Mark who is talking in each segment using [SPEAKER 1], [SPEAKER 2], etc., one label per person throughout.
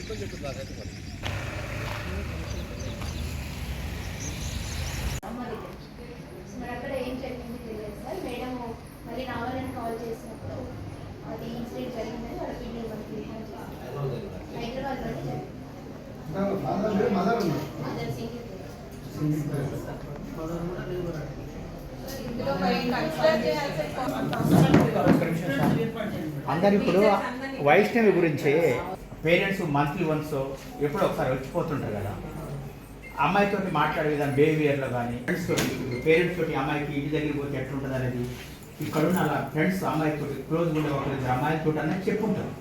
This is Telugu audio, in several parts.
[SPEAKER 1] మొత్తం చెప్పింది నాకైతే మరి
[SPEAKER 2] అక్కడ ఏం జరిగింది తెలియదు సార్. మేడం మళ్ళీ రావాలని కాల్ చేసినప్పుడు అది ఇన్సిడెంట్ జరిగిందని వాళ్ళ పిల్లలు మనకి ఇన్ఫార్మ్ చేశారు. హైదరాబాద్లోనే జరిగింది. మదర్
[SPEAKER 3] అందరు ఇప్పుడు వైష్ణవి గురించి పేరెంట్స్ మంత్లీ వన్స్ ఎప్పుడో ఒకసారి వచ్చిపోతుంటారు కదా, అమ్మాయితో మాట్లాడే విధానం బిహేవియర్లో కానీ ఫ్రెండ్స్ తోటి పేరెంట్స్ తోటి అమ్మాయికి ఇంటి దగ్గరికి పోతే ఎట్లుంటుంది అనేది ఇక్కడున్న అలా ఫ్రెండ్స్ అమ్మాయితో క్లోజ్గా ఉండే ఒకరి అమ్మాయితో అనేది చెప్పుంటారు.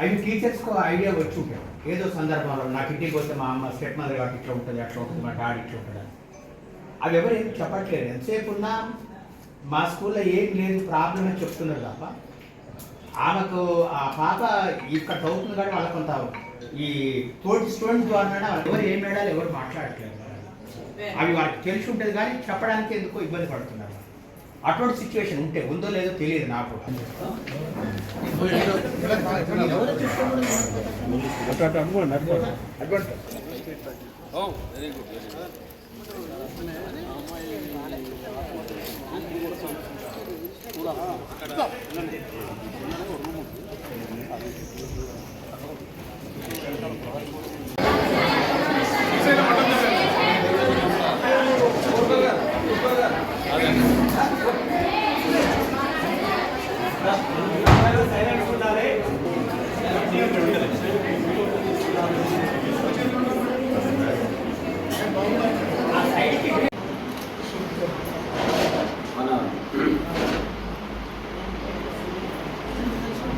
[SPEAKER 3] అవి టీచర్స్కు ఐడియా వచ్చి ఉంటాయి. ఏదో సందర్భంలో నాకు ఇంటికి పోతే మా అమ్మ స్టెప్ మదర్ కాబట్టి ఇట్లా ఉంటుంది, అట్లా ఉంటుంది, మా డాడీ ఇట్లా ఉంటుంది అని అవి ఎవరు ఏం చెప్పట్లేదు. ఎంతసేపు ఉన్నా మా స్కూల్లో ఏం లేదు ప్రాబ్లం అని చెప్తున్నారు తప్ప ఆమెకు ఆ పాప ఇక్కడ చదువుతుంది కానీ వాళ్ళ కొంత ఈ తోటి స్టూడెంట్స్ ద్వారా ఎవరు ఏం మేడాలి ఎవరు మాట్లాడట్లేదు. అవి వాళ్ళకి తెలిసి ఉంటుంది కానీ చెప్పడానికి ఎందుకో ఇబ్బంది పడుతున్నారు. అటువంటి సిచ్యువేషన్ ఉంటే ఉందో లేదో తెలియదు నాకు.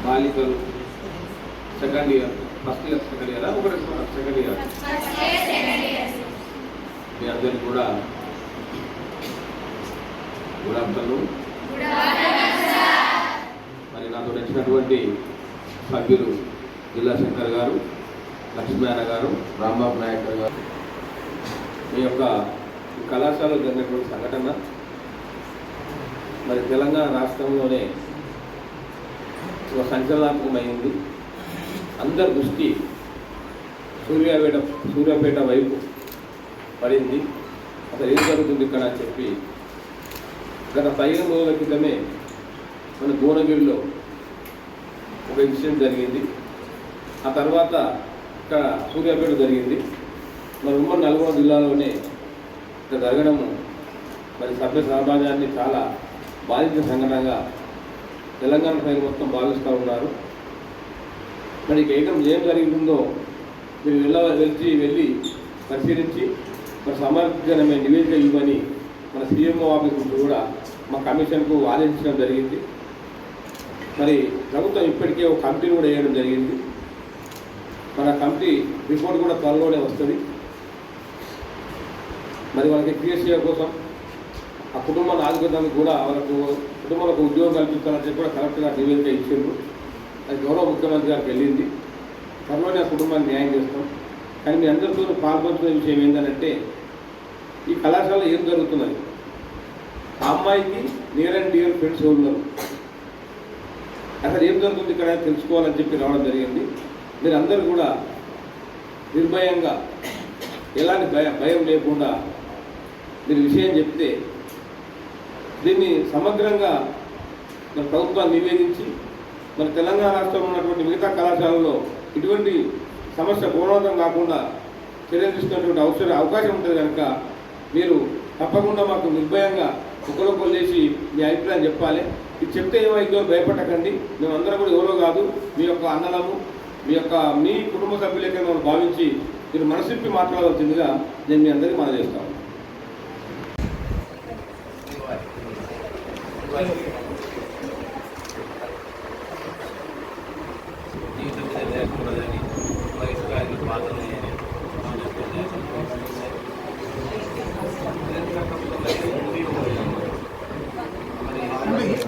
[SPEAKER 4] బాలికలు second year, first year second year, ఒకటి సెకండ్ ఇయర్, మీ అందరికీ కూడా గుడ్ ఆఫ్టర్నూన్. మరి నాతో నచ్చినటువంటి సభ్యులు జిల్లా శంకర్ గారు, లక్ష్మీనారాయణ గారు, రాంబాబు నాయక్ గారు, మీ యొక్క కళాశాలలో జరిగినటువంటి సంఘటన మరి తెలంగాణ రాష్ట్రంలోనే ఒక సంచలనాత్మకమైంది. అందరి దృష్టి సూర్యాపేట వైపు పడింది. అసలు ఏం జరుగుతుంది ఇక్కడ అని చెప్పి గత 15 రోజుల క్రితమే మన భువనగిరిలో ఒక ఇన్సిడెంట్ జరిగింది. ఆ తర్వాత ఇక్కడ సూర్యాపేట జరిగింది. మరి ఉమ్మడి నల్గొండ జిల్లాలోనే ఇక్కడ జరగడము మరి సభ్య సమాజాన్ని చాలా బాధించిన సంఘటనగా తెలంగాణ ప్రజలు మొత్తం భావిస్తూ ఉన్నారు. మరి ఏం జరుగుతుందో మీరు వెళ్ళి పరిశీలించి మరి సమర్థనమైన నివేదిక ఇవ్వని మన సీఎంఓ ఆఫీస్ నుంచి కూడా మా కమిషన్కు ఆదేశించడం జరిగింది. మరి ప్రభుత్వం ఇప్పటికే ఒక కమిటీని కూడా వేయడం జరిగింది. మన కమిటీ రిపోర్ట్ కూడా త్వరలోనే వస్తుంది. మరి వాళ్ళకి క్రియేషన్ కోసం ఆ కుటుంబాన్ని ఆదుకోవడానికి కూడా వాళ్ళకు కుటుంబాలకు ఉద్యోగం కల్పించాలని చెప్పి కూడా కలెక్టర్గా నివేదిక ఇచ్చిండ్రు. అది గౌరవ ముఖ్యమంత్రి గారికి వెళ్ళింది. త్వరలోనే ఆ కుటుంబానికి న్యాయం చేస్తాం. కానీ మీ అందరితో పాల్పంచుకునే విషయం ఏంటంటే ఈ కళాశాలలో ఏం జరుగుతున్నది, ఆ అమ్మాయికి నియర్ అండ్ డియర్ ఫ్రెండ్స్ ఉన్నారు. అసలు ఏం జరుగుతుంది ఇక్కడ తెలుసుకోవాలని చెప్పి రావడం జరిగింది. మీరు అందరూ కూడా నిర్భయంగా ఎలాంటి భయం లేకుండా మీరు విషయం చెప్తే దీన్ని సమగ్రంగా మన ప్రభుత్వాన్ని నివేదించి మన తెలంగాణ రాష్ట్రంలో ఉన్నటువంటి మిగతా కళాశాలలో ఇటువంటి సమస్య పునరావృతం కాకుండా చర్యలు తీసుకునేటువంటి అవకాశం ఉంటుంది కనుక మీరు తప్పకుండా మాకు నిర్భయంగా ఒకరొకరు చేసి మీ అభిప్రాయం చెప్పాలి. ఇది చెప్తే ఏమైందో భయపడకండి. మేమందరం కూడా ఎవరో కాదు, మీ యొక్క అన్నలము, మీ కుటుంబ సభ్యులకే మనం భావించి మీరు మనసిప్పి మాట్లాడవలసిందిగా నేను మీ అందరికీ మనం చేస్తాను.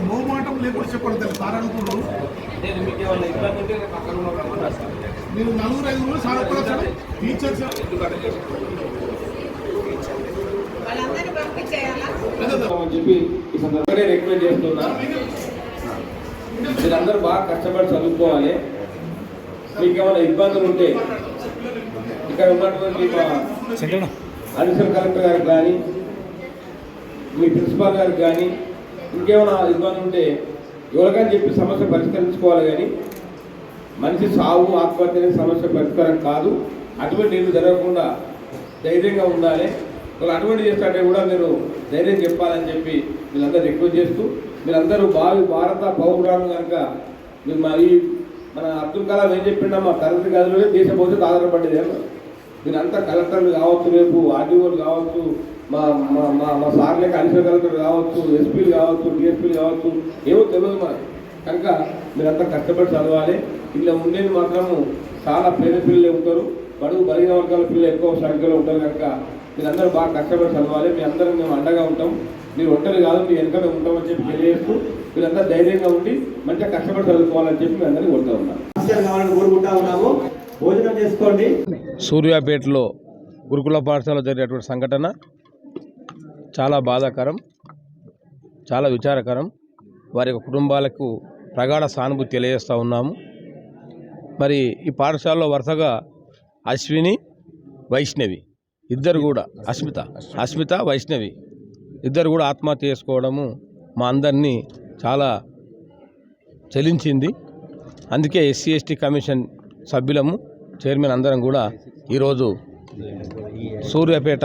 [SPEAKER 1] మోమాటం లేకుండా చెప్పండి. సారాడుతున్నారు మీరు 4-5 సార్ టీచర్స్
[SPEAKER 4] చెప్పి ఈ సందర్భంగా రికమెండ్ చేస్తున్నా. మీరందరూ బాగా కష్టపడి చదువుకోవాలి. మీకు ఏమైనా ఇబ్బందులు ఉంటే ఇక్కడ ఉన్నటువంటి మా అడిషనల్ కలెక్టర్ గారికి కానీ మీ ప్రిన్సిపాల్ గారికి కానీ ఇంకేమైనా ఇబ్బంది ఉంటే ఎవరికైనా చెప్పి సమస్య పరిష్కరించుకోవాలి. కానీ మనిషి సాగు ఆత్మహత్య అనే సమస్య పరిష్కారం కాదు. అటువంటి నేను జరగకుండా ధైర్యంగా ఉండాలి. వాళ్ళు అటువంటి చేస్తుంటే కూడా మీరు ధైర్యం చెప్పాలని చెప్పి వీళ్ళందరూ రిక్వెస్ట్ చేస్తూ, మీరందరూ భారత పౌరులను కనుక మీరు మన అబ్దుల్ కలాం ఏం చెప్పిండా, మా తరగతి గదిలోనే దేశ భవిష్యత్తు ఆధారపడేది. మీరంతా కలెక్టర్లు కావచ్చు, రేపు ఆర్డీఓలు కావచ్చు, మా మా మా మా సార్లకి అడిషనల్ కలెక్టర్ కావచ్చు, ఎస్పీలు కావచ్చు, డిఎస్పీలు కావచ్చు, ఏవో తెలియదు మనకు. కనుక మీరంతా కష్టపడి చదవాలి. ఇలా ఉండేది మాత్రము చాలా పేద పిల్లలే ఉంటారు, బడుగు బలిగిన వర్గాల పిల్లలు ఎక్కువ సంఖ్యలో ఉంటారు. కనుక మీరందరూ బాగా కష్టపడి చదవాలి. మీ అందరం మేము అండగా ఉంటాం. మీరు ఒంటరి కాదు, మీ వెనక మేము ఉంటామని చెప్పి తెలియజేస్తూ మీరంతా ధైర్యంగా ఉండి మంచిగా కష్టపడి చదువుకోవాలని చెప్పి మీ అందరినీ కోరుతూ ఉన్నాం.
[SPEAKER 5] కోరుకుంటా ఉన్నాము. భోజనం చేసుకోండి.
[SPEAKER 4] సూర్యాపేటలో గురుకుల పాఠశాలలో జరిగినటువంటి సంఘటన చాలా బాధాకరం, చాలా విచారకరం. వారి కుటుంబాలకు ప్రగాఢ సానుభూతి తెలియజేస్తూ ఉన్నాము. మరి ఈ పాఠశాలలో వరుసగా అశ్విని, వైష్ణవి ఇద్దరు కూడా అస్మిత వైష్ణవి ఇద్దరు కూడా ఆత్మహత్య చేసుకోవడము మా అందరినీ చాలా చలించింది. అందుకే ఎస్సీ ఎస్టీ కమిషన్ సభ్యులము, చైర్మన్ అందరం కూడా ఈరోజు సూర్యాపేట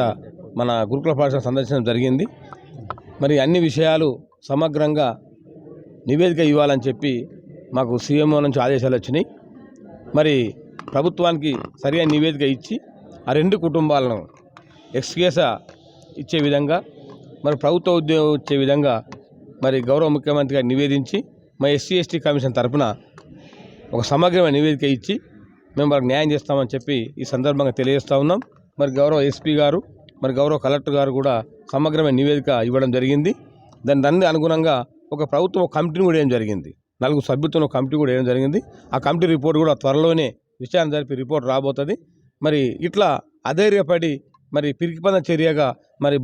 [SPEAKER 4] మన గురుకుల పాఠశాల సందర్శించడం జరిగింది. మరి అన్ని విషయాలు సమగ్రంగా నివేదిక ఇవ్వాలని చెప్పి మాకు సీఎంఓ నుంచి ఆదేశాలు వచ్చినాయి. మరి ప్రభుత్వానికి సరైన నివేదిక ఇచ్చి ఆ రెండు కుటుంబాలను ఎక్స్గ్రేషియా ఇచ్చే విధంగా, మరి ప్రభుత్వ ఉద్యోగం ఇచ్చే విధంగా మరి గౌరవ ముఖ్యమంత్రి గారు నివేదించి మా ఎస్సీ ఎస్టీ కమిషన్ తరఫున ఒక సమగ్రమైన నివేదిక ఇచ్చి మేము వారికి న్యాయం చేస్తామని చెప్పి ఈ సందర్భంగా తెలియజేస్తూ ఉన్నాం. మరి గౌరవ ఎస్పీ గారు, మరి గౌరవ కలెక్టర్ గారు కూడా సమగ్రమైన నివేదిక ఇవ్వడం జరిగింది. దాని అనుగుణంగా ఒక ప్రభుత్వం కమిటీని కూడా వేయడం జరిగింది. 4 సభ్యులతో కమిటీ కూడా వేయడం జరిగింది. ఆ కమిటీ రిపోర్ట్ కూడా త్వరలోనే విచారణ జరిపి రిపోర్ట్ రాబోతుంది. మరి ఇట్లా అధైర్యపడి మరి పిరికిపంద చర్యగా మరి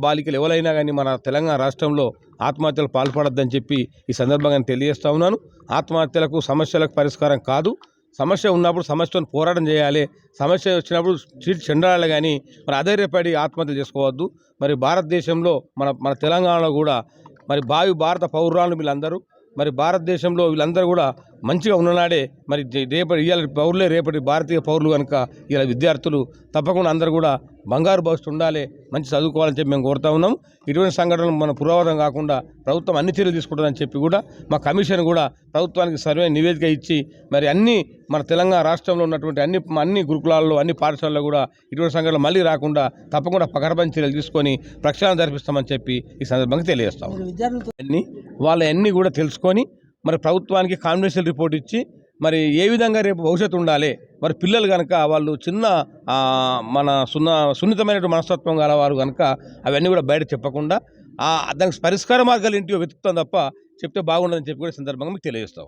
[SPEAKER 4] బాలికలు ఎవరైనా కానీ మన తెలంగాణ రాష్ట్రంలో ఆత్మహత్యలు పాల్పడొద్దని చెప్పి ఈ సందర్భంగా తెలియజేస్తూ ఉన్నాను. ఆత్మహత్యలకు సమస్యలకు పరిష్కారం కాదు. సమస్య ఉన్నప్పుడు సమస్యను పోరాటం చేయాలి. సమస్య వచ్చినప్పుడు చెండాలి. కానీ మరి అధైర్యపడి ఆత్మహత్యలు చేసుకోవద్దు. మరి భారతదేశంలో మన తెలంగాణలో కూడా మరి భారత పౌరులను వీళ్ళందరూ మరి భారతదేశంలో వీళ్ళందరూ కూడా మంచిగా ఉన్ననాడే మరి ఇవాళ పౌరులే రేపటి భారతీయ పౌరులు కనుక ఇలా విద్యార్థులు తప్పకుండా అందరూ కూడా బంగారు భవిష్యత్తు ఉండాలి, మంచి చదువుకోవాలని చెప్పి మేము కోరుతా ఉన్నాం. ఇటువంటి సంఘటనలు మన పురోగతం కాకుండా ప్రభుత్వం అన్ని చర్యలు తీసుకుంటుందని చెప్పి కూడా మా కమిషన్ కూడా ప్రభుత్వానికి సర్వే నివేదిక ఇచ్చి మరి అన్ని మన తెలంగాణ రాష్ట్రంలో ఉన్నటువంటి అన్ని గురుకులాల్లో అన్ని పాఠశాలలో కూడా ఇటువంటి సంఘటనలు మళ్ళీ రాకుండా తప్పకుండా పకడ్బందీ చర్యలు తీసుకొని ప్రక్షాళన జరిపిస్తామని చెప్పి ఈ సందర్భంగా తెలియజేస్తాం. వాళ్ళన్నీ కూడా తెలుసుకొని మరి ప్రభుత్వానికి కాన్ఫిడెన్షియల్ రిపోర్ట్ ఇచ్చి మరి ఏ విధంగా రేపు భవిష్యత్తు ఉండాలి, మరి పిల్లలు కనుక వాళ్ళు చిన్న మన సున్నితమైన మనస్తత్వం గలవారు కనుక అవన్నీ కూడా బయట చెప్పకుండా దానికి పరిష్కార మార్గాలు ఏంటివో వెతుకుతాం తప్ప చెప్తే బాగుండదని చెప్పి కూడా సందర్భంగా మీకు తెలియజేస్తాం.